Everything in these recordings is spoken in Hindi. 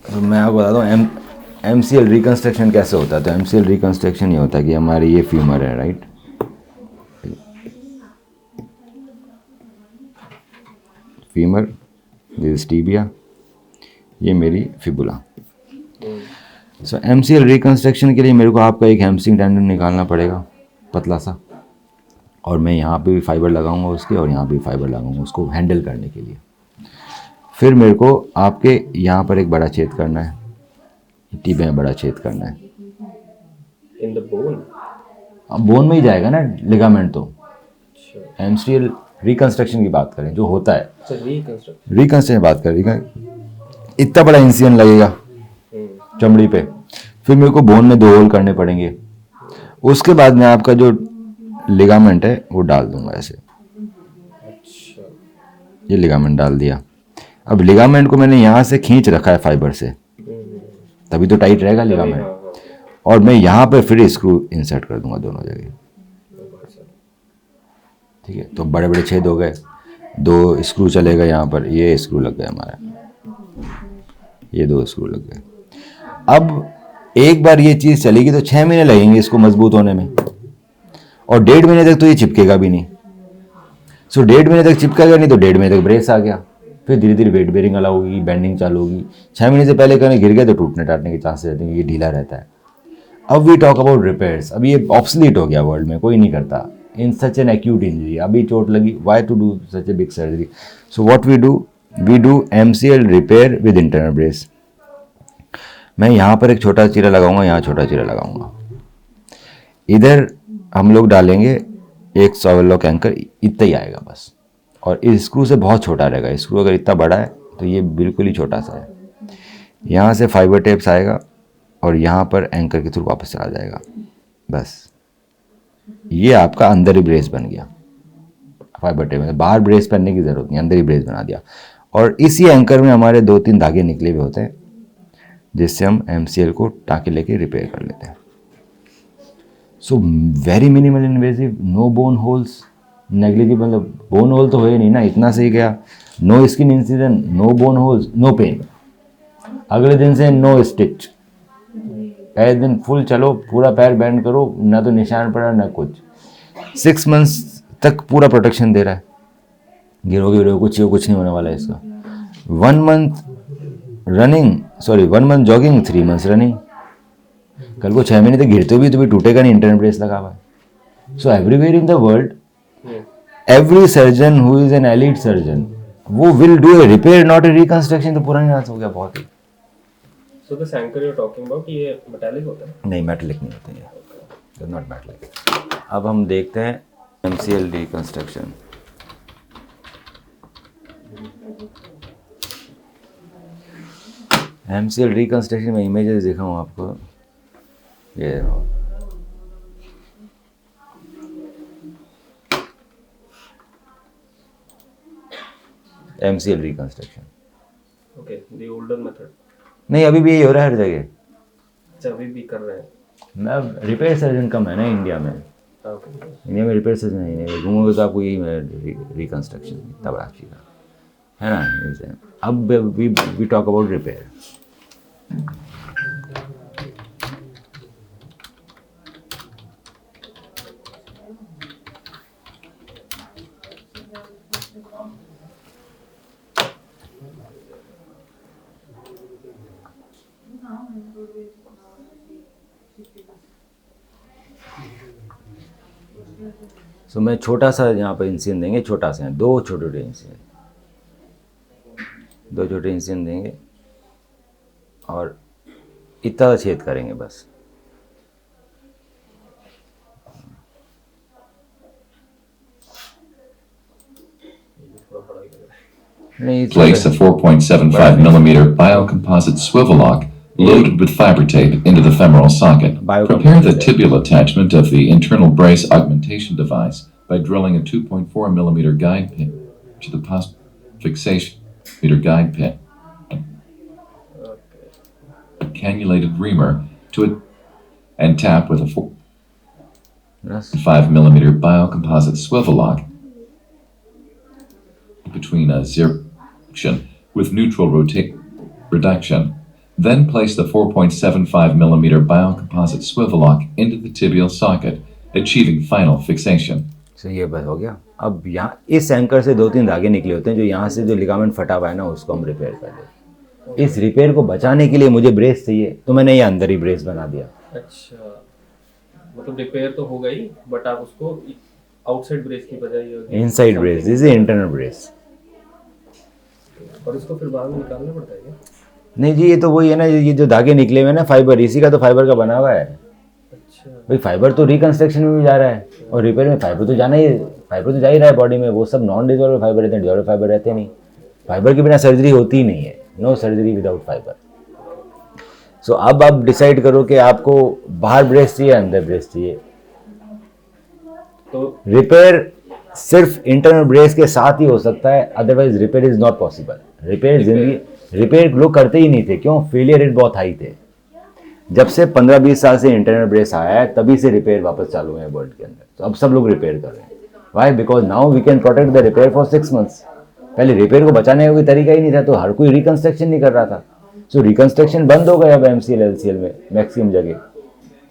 तो मैं आपको बताता हूँ MCL रिकन्स्ट्रक्शन कैसे होता है। तो MCL रिकन्स्ट्रक्शन ये होता है कि हमारी ये फीमर है, राइट, फीमर, दिस टिबिया, ये मेरी फिबुला। सो MCL रिकन्स्ट्रक्शन के लिए मेरे को आपका एक हैमस्ट्रिंग टेंडन निकालना पड़ेगा, पतला सा, और मैं यहाँ पे भी फाइबर लगाऊंगा उसके, और यहाँ पे भी फाइबर लगाऊंगा उसको हैंडल करने के लिए। फिर मेरे को आपके यहाँ पर एक बड़ा छेद करना है, टिबिया में बड़ा छेद करना है। In the bone? अब बोन में ही जाएगा ना लिगामेंट। तो MCL रिकन्स्ट्रक्शन की बात करें जो होता है, रिकन्स्ट्रक्शन बात करें, इतना बड़ा इंसिजन लगेगा चमड़ी पे, फिर मेरे को बोन में 2 होल करने पड़ेंगे, उसके बाद मैं आपका जो लिगामेंट है वो डाल दूंगा ऐसे। अच्छा, ये लिगामेंट डाल दिया। अब लिगामेंट को मैंने यहाँ से खींच रखा है फाइबर से, तभी तो टाइट रहेगा लिगामेंट। और मैं यहाँ पे फिर स्क्रू इंसर्ट कर दूंगा दोनों जगह, ठीक है। तो बड़े बड़े छेद हो गए, 2 स्क्रू चलेगा यहाँ पर, ये स्क्रू लग गया हमारा, ये 2 स्क्रू लग गए। अब एक बार ये चीज़ चलेगी तो 6 महीने लगेंगे इसको मजबूत होने में, और 1.5 महीने तक तो ये चिपकेगा भी नहीं। सो 1.5 महीने तक चिपकेगा नहीं, तो 1.5 महीने तक ब्रेस आ गया, फिर धीरे धीरे वेट बेरिंग अलाउ होगी, बेंडिंग चालू होगी। 6 महीने से पहले कहीं गिर गए तो टूटने टाटने के चांसेस रहते हैं, ये ढीला रहता है। अब वी टॉक अबाउट रिपेयर्स। अब ये ऑब्सलीट हो गया वर्ल्ड में, कोई नहीं करता in such an acute injury. अभी चोट लगी, why to do such a big surgery? So what we do MCL repair with internal brace. मैं यहाँ पर एक छोटा चीरा लगाऊंगा, यहाँ छोटा चीरा लगाऊंगा, इधर हम लोग डालेंगे एक सॉवल लॉक एंकर, इतना ही आएगा बस। और इस स्क्रू से बहुत छोटा रहेगा, स्क्रू अगर इतना बड़ा है तो ये बिल्कुल ही छोटा सा है। यहाँ से फाइबर टेप्स आएगा और यहाँ पर एंकर के थ्रू वापस चला जाएगा, बस। ये आपका अंदर ही ब्रेस बन गया। फाइबर टेप में बाहर ब्रेस पहनने की ज़रूरत नहीं, अंदर ही ब्रेस बना दिया। और इसी एंकर में हमारे 2-3 धागे निकले हुए होते हैं, जिससे हम MCL को टाँके लेके रिपेयर कर लेते हैं। So very minimal invasive, no bone holes, negligible. Bone hole तो हुए नहीं ना, इतना सही गया। No skin incision, no bone holes, no pain. अगले दिन से नो स्टिच, पहले दिन फुल चलो, पूरा पैर बैंड करो, ना तो निशान पड़ा ना कुछ। 6 मंथ्स तक पूरा प्रोटेक्शन दे रहा है, गिरोगे कुछ नहीं होने वाला है इसका। 1 मंथ जॉगिंग, 3 मंथ्स रनिंग। कल को 6 महीने तक गिरते भी तो भी टूटेगा नहीं, इंटरनल ब्रेस लगा हुआ है। So everywhere in the world, every surgeon who is an elite surgeon, वो will do a repair not a reconstruction. तो पुरानी बात हो गया बहुत ही। So this anchor you're talking about, ये metallic होता है? नहीं, मेटलिक नहीं होते ये, नॉट मेटलिक। अब हम देखते हैं MCL रिकंस्ट्रक्शन। MCL रिकंस्ट्रक्शन में इमेजेस दिखाऊँ आपको, ये देखो। MCL reconstruction. Okay, the older method. नहीं, अभी भी यही हो रहा है हर जगह। अच्छा, अभी भी कर रहे हैं? मैं रिपेयर सर्जन कम है ना इंडिया में। Okay. इंडिया में रिपेयर सर्जन नहीं, घूमोगे तो आपको यही रिकंस्ट्रक्शन इतना बड़ा चीज़ है ना। अब वी टॉक अबाउट रिपेयर। सो मैं छोटा सा यहाँ पर इंसिजन देंगे, छोटा सा है, 2 छोटे इंसिजन देंगे और इतना छेद करेंगे बस। Place a 4.75 millimeter biocomposite swivel lock loaded with fiber tape into the femoral socket. Prepare the tibial attachment of the internal brace augmentation device by drilling a 2.4 millimeter guide pin to the post fixation meter guide pin. A cannulated reamer to it and tap with a 5 millimeter biocomposite swivel lock between a zero with neutral reduction Then place the 4.75 millimeter biocomposite swivel lock into the tibial socket, achieving final fixation. तो ये बस हो गया। अब यहाँ इस एंकर से 2-3 धागे निकले होते हैं, जो यहाँ से जो लिगामेंट फटा हुआ है ना, उसको हम रिपेयर कर देते हैं। इस रिपेयर को बचाने के लिए मुझे ब्रेस चाहिए, तो मैंने ये अंदर ही ब्रेस बना दिया। अच्छा, मतलब रिपेयर तो हो गई, बट आप उसको आउटसाइड ब्रेस की बजाय inside brace, this is internal brace. और इसको फिर बाद में निकालना पड़ता है क्या? नहीं जी, ये तो वही है ना, ये जो धागे निकले हुए हैं ना फाइबर, इसी का तो फाइबर का बना हुआ है। अच्छा, भाई फाइबर तो रिकंस्ट्रक्शन में भी जा रहा है, और रिपेयर में फाइबर तो जाना ही, फाइबर तो जा ही रहा है बॉडी में। वो सब नॉन डिजॉल्व फाइबर रहते हैं, डिजॉल्व फाइबर रहते नहीं। फाइबर के बिना सर्जरी होती ही नहीं है, नो सर्जरी विदाउट फाइबर। सो अब आप डिसाइड करो कि आपको बाहर ब्रेस चाहिए, अंदर ब्रेस चाहिए। तो रिपेयर सिर्फ इंटरनल ब्रेस के साथ ही हो सकता है, otherwise repair is not possible. Repair जिंदगी, रिपेयर लोग करते ही नहीं थे, क्यों? फेलियर रेट बहुत हाई थे। जब से 15-20 साल से इंटरनल ब्रेस आया है, तभी से रिपेयर वापस चालू है वर्ल्ड के अंदर। तो अब सब लोग रिपेयर कर रहे हैं। Why? Because now we can protect the repair for 6 months। पहले रिपेयर को बचाने का कोई तरीका ही नहीं था, तो हर कोई रिकंस्ट्रक्शन नहीं कर रहा था। सो रिकंस्ट्रक्शन बंद हो गया अब MCL LCL में मैक्सिमम जगह।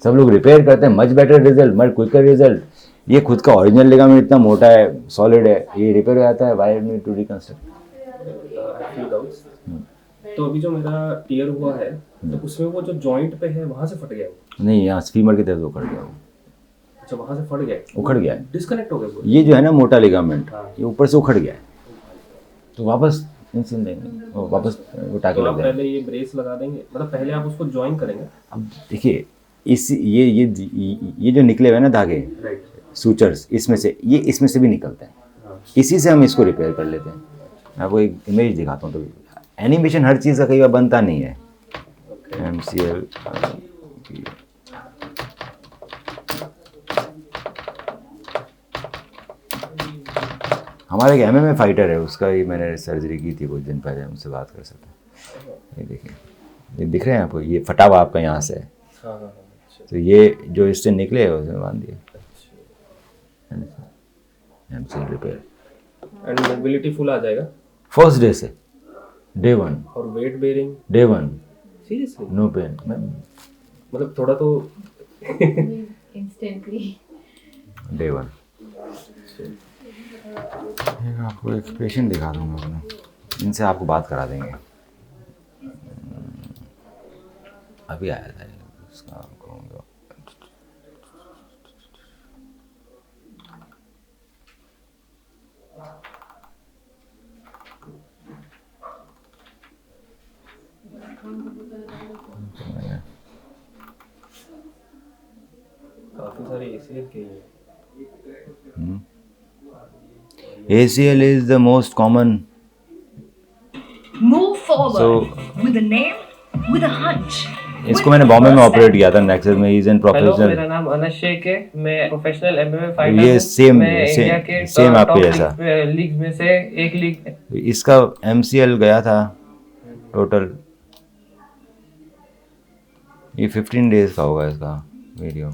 सब लोग रिपेयर करते हैं, much better result, much quicker result. ये खुद का ओरिजिनल लिगामेंट इतना मोटा है, सॉलिड है, ये रिपेयर हो जाता है। Why need to reconstruct? तो अभी जो मेरा टीयर हुआ है, तो उसमें वो जो जॉइंट पे है वहां से फट गया वो? नहीं, यहाँ फीमर की तरफ उखड़ गया वो। अच्छा, वहां से फट गया, उखड़ गया है। डिस्कनेक्ट हो गया पूरा? ये जो है ना मोटा लिगामेंट, हाँ। ये ऊपर से उखड़ गया है, तो वापस इंसिन देंगे, वो वापस वो टाके तो लग आप जाएंगे। पहले ये ब्रेस लगा देंगे, मतलब पहले आप उसको ज्वाइन करेंगे? अब देखिए, इस ये जो निकले हुए ना धागे, राइट। सूचर्स, इसमें से ये इसमें से भी निकलते हैं, हाँ। इसी से हम इसको रिपेयर कर लेते हैं। मैं आपको एक इमेज दिखाता हूँ। तो एनिमेशन हर चीज़ का कई बार बनता नहीं है। MCL हमारे एक MMA फाइटर है, उसका ही मैंने सर्जरी की थी कुछ दिन पहले, उनसे बात कर सकते। ये देखिए, ये दिख रहे हैं आपको, ये फटा हुआ आपका यहाँ से है। हाँ हाँ हाँ, अच्छा। तो ये जो इससे निकले है उसमें बांध दिए। MCL repair and mobility full आ जाएगा फर्स्ट डे से, डे 1। और weight bearing? Day 1 seriously? No pain. मतलब थोड़ा तो इंस्टेंटली। डे 1। आपको एक पेशेंट दिखा दूंगा अपना, इनसे आपको बात करा देंगे। अभी आया था उसका कहूँगा। काफी सारे ACL के हैं। ACL is the most common. Move forward So- with a name, with a hunch. इसको मैंने बॉम्बे में ऑपरेट किया था, नेक्सस में। Is an hello, professional. मेरा नाम अनस शेख है। मैं प्रोफेशनल MMA फाइटर ये हूँ। सेम- मैं सेम- इंडिया के सेम आपके टॉप जैसा। लीग में से एक लीग। इसका MCL गया था टोटल, ये 15 डेज का होगा इसका वीडियो,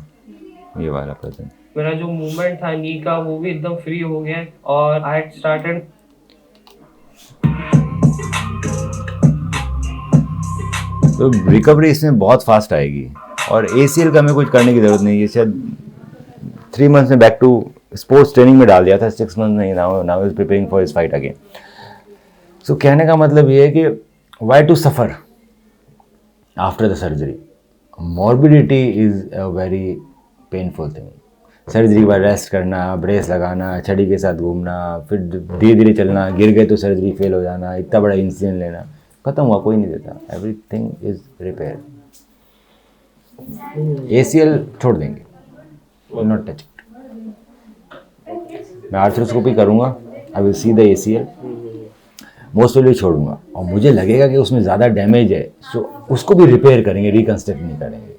ये वाला प्रेजेंट। मेरा जो मूवमेंट था नी का, वो भी एकदम फ्री हो गया है। और आई हैड स्टार्टेड तो रिकवरी इसमें बहुत फास्ट आएगी। और ACL का हमें कुछ करने की ज़रूरत नहीं है। शायद 3 months में बैक टू स्पोर्ट्स ट्रेनिंग में डाल दिया था, 6 months नहीं। Now is preparing for his fight again. So कहने का मतलब ये है कि why to suffer after the surgery? Morbidity is a very painful thing. Surgery के बाद रेस्ट करना, ब्रेस लगाना, छड़ी के साथ घूमना, फिर धीरे धीरे चलना, गिर गए तो सर्जरी फेल हो जाना, इतना बड़ा इंसिडेंट लेना, खत्म हुआ, कोई नहीं देता। Everything is repair. ACL छोड़ देंगे, नॉट टच इट। मैं आर्थ्रोस्कोपी करूँगा, I will see the ACL, most of छोड़ूंगा। और मुझे लगेगा कि उसमें ज़्यादा डैमेज है, सो उसको भी रिपेयर करेंगे, रिकंस्ट्रक्ट नहीं करेंगे।